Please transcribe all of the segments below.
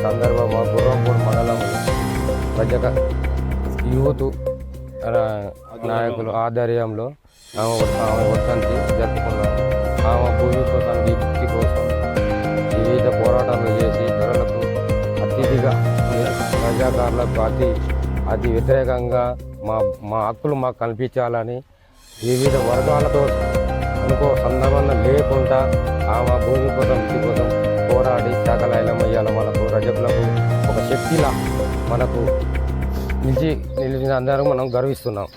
సందర్భంగా గుర్రంపూడి మండలం ప్రజక యూత్ నాయకుల ఆధ్వర్యంలో ఆమె వర్ధంతి జరుపుకున్నాం. ఆమె భూమి కోసం, విముక్తి కోసం వివిధ పోరాటాలు చేసి ధరలకు అతిథిగా ప్రజాకారులకు అతి వ్యతిరేకంగా మా హక్కులు మాకు కల్పించాలని వివిధ వర్గాలతో సంబంధం లేకుండా ఆమె భూమి కోసం, విద్య కోసం పోరాడి చాకలి ఐలమ్మయ్యాల మనకు రజకులకు ఒక శక్తిలా మనకు నిలిచిన అందరం మనం గర్విస్తున్నాం.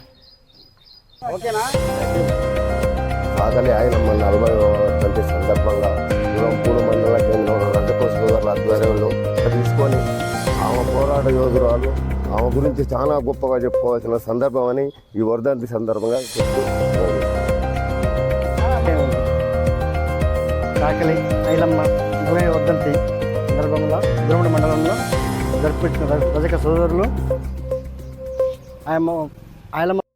చాకలి ఐలమ్మ 40వ వర్ధంతి సందర్భంగా గురంపూడి మండల కేంద్రంలో రజక సోదరుల ఆధ్వర్యంలో తీసుకొని ఆమె పోరాట యోధురాలు, ఆమె గురించి చాలా గొప్పగా చెప్పుకోవాల్సిన సందర్భం అని ఈ వర్ధంతి సందర్భంగా చెప్తున్నాను. చాకలి ఐలమ్మ 40వ వర్ధంతి సందర్భంగా గురంపూడి మండలంలో జరుపుకుంటున్న రజక సోదరులు ఐలమ్మ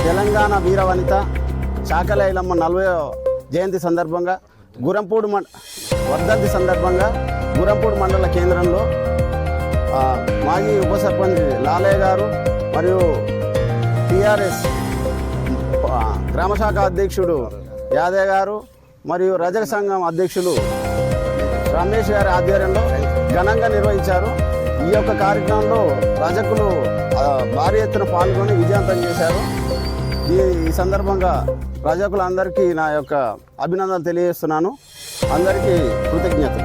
తెలంగాణ వీరవనిత చాకలి ఐలమ్మ 40వ జయంతి సందర్భంగా గురంపూడి వర్ధంతి సందర్భంగా గురంపూడి మండల కేంద్రంలో మాజీ ఉప సర్పంచ్ లాలయ్య గారు మరియు టీఆర్ఎస్ గ్రామశాఖ అధ్యక్షుడు యాదయ్య గారు మరియు రజక సంఘం అధ్యక్షులు రమేష్ గారి ఆధ్వర్యంలో ఘనంగా నిర్వహించారు. ఈ యొక్క కార్యక్రమంలో రజకులు భారీ ఎత్తున పాల్గొని విజయవంతం చేశారు. ఈ సందర్భంగా రజకులందరికీ నా యొక్క అభినందనలు తెలియజేస్తున్నాను. అందరికీ కృతజ్ఞత.